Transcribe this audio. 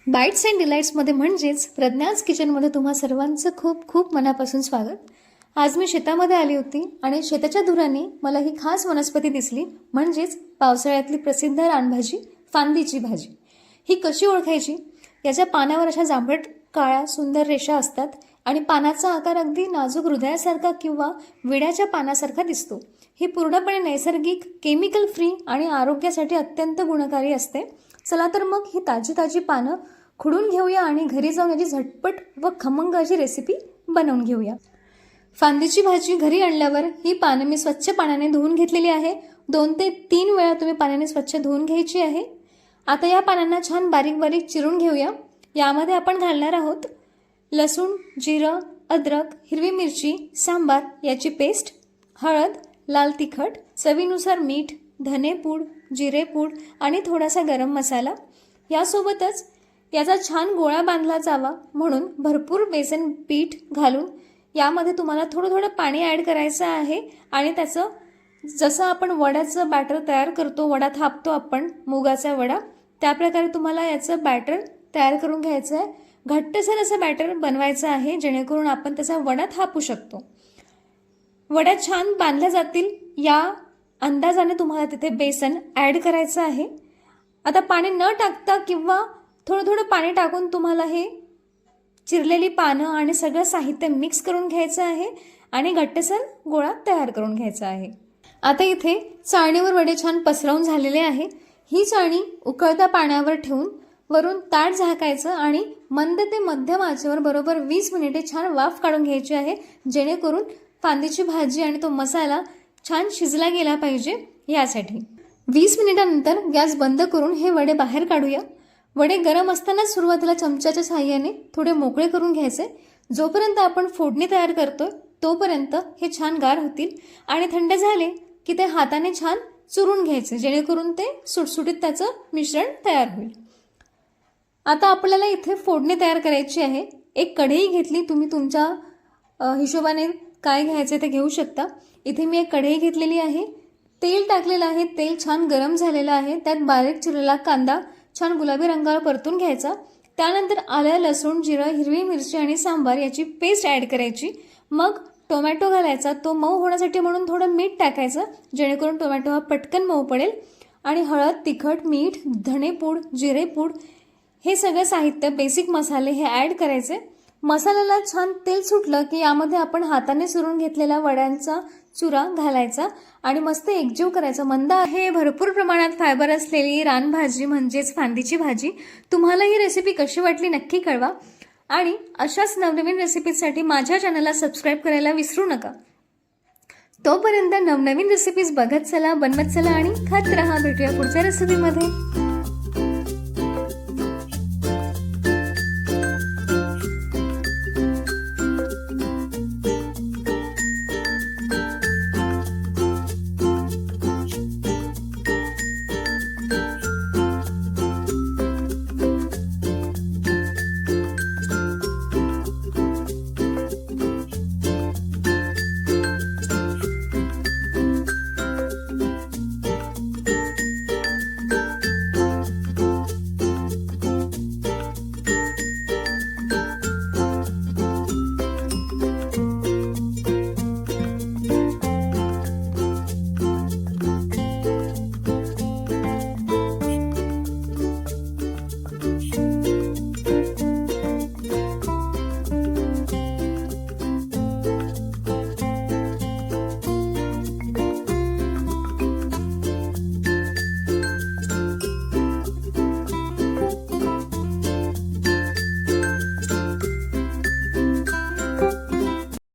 Bites and डिलाइट्समध्ये म्हणजेच प्रज्ञाज किचनमध्ये तुम्हा सर्वांचं खूप खूप मनापासून स्वागत. आज मी शेतामध्ये आली होती आणि शेताच्या धुराने मला ही खास वनस्पती दिसली, म्हणजेच पावसाळ्यातली प्रसिद्ध रानभाजी फांदीची भाजी. ही कशी ओळखायची? याच्या पानावर अशा जांभट काळ्या सुंदर रेषा असतात आणि पानाचा आकार अगदी नाजूक हृदयासारखा किंवा विड्याच्या पानासारखा दिसतो. ही पूर्णपणे नैसर्गिक, केमिकल फ्री आणि आरोग्यासाठी अत्यंत गुणकारी असते. चला तर मग ही ताजी ताजी पानं खुडून घेऊया आणि घरी जाऊन याची झटपट व खमंग अशी रेसिपी बनवून घेऊया. फांदीची भाजी घरी आणल्यावर ही पानं मी स्वच्छ पाण्याने धुवून घेतलेली आहे. 2 ते 3 वेळा तुम्ही पाण्याने स्वच्छ धुवून घ्यायची आहे. आता या पानांना छान बारीक बारीक चिरून घेऊया. यामध्ये आपण घालणार आहोत लसूण, जिरं, अद्रक, हिरवी मिरची, सांबार याची पेस्ट, हळद, लाल तिखट, चवीनुसार मीठ, धनेपूड, जिरेपूड आणि थोडासा गरम मसाला. यासोबतच याचा छान गोळा बांधला जावा म्हणून भरपूर बेसन पीठ घालून यामध्ये तुम्हाला थोडं थोडं पाणी ॲड करायचं आहे आणि त्याचं जसं आपण वड्याचं बॅटर तयार करतो, वडा थापतो आपण मुगाचा वडा, त्याप्रकारे तुम्हाला याचं बॅटर तयार करून घ्यायचं आहे. घट्टसर असं बॅटर बनवायचं आहे जेणेकरून आपण त्याचा वडा थापू शकतो. वड्या छान बांधल्या जातील या अंदाजाने तुम्हाला तिथे बेसन ॲड करायचं आहे. आता पाणी न टाकता किंवा थोडं थोडं पाणी टाकून तुम्हाला हे चिरलेली पानं आणि सगळं साहित्य मिक्स करून घ्यायचं आहे आणि घट्टसर गोळा तयार करून घ्यायचा आहे. आता इथे चाळणीवर वडे छान पसरवून झालेले आहे. ही चाळणी उकळत्या पाण्यावर ठेवून वरून ताट झाकायचं आणि मंद ते मध्यम आचेवर बरोबर 20 मिनिटे छान वाफ काढून घ्यायची आहे जेणेकरून फांदीची भाजी आणि तो मसाला छान शिजला गेला पाहिजे. यासाठी 20 मिनिटांनंतर गॅस बंद करून हे वडे बाहेर काढूया. वडे गरम असतानाच सुरुवातीला चमच्याच्या साहाय्याने थोडे मोकळे करून घ्यायचे. जोपर्यंत आपण फोडणी तयार करतोय तोपर्यंत हे छान गार होतील आणि थंड झाले की ते हाताने छान चुरून घ्यायचे जेणेकरून ते सुटसुटीत त्याचं मिश्रण तयार होईल. आता आपल्याला इथे फोडणी तयार करायची आहे. एक कढई घेतली, तुम्ही तुमच्या हिशोबाने काय घ्यायचे ते घेऊ शकता. इथे मी एक कढई घेतलेली आहे. तेल टाकलेलं आहे. तेल छान गरम झालेलं आहे. त्यात बारीक चिरलेला कांदा छान गुलाबी रंगावर परतून घ्यायचा. त्यानंतर आलं, लसूण, जिरं, हिरवी मिरची आणि सांबार याची पेस्ट ॲड करायची. मग टोमॅटो घालायचा. तो मऊ होण्यासाठी म्हणून थोडं मीठ टाकायचं जेणेकरून टोमॅटो हा पटकन मऊ पडेल. आणि हळद, तिखट, मीठ, धनेपूड, जिरेपूड हे सगळं साहित्य, बेसिक मसाले हे ॲड करायचे. मसाल्याला छान तेल सुटलं की यामध्ये आपण हाताने चुरून घेतलेला वड्यांचा चुरा घालायचा आणि मस्त एकजीव करायचा. मंद आहे, भरपूर प्रमाणात फायबर असलेली रानभाजी म्हणजेच फांदीची भाजी. तुम्हाला ही रेसिपी कशी वाटली नक्की कळवा आणि अशाच नवनवीन रेसिपीसाठी माझ्या चॅनलला सबस्क्राईब करायला विसरू नका. तोपर्यंत नवनवीन रेसिपीज बघत चला, बनवत चला आणि खात रहा. भेटूया पुढच्या रेसिपीमध्ये.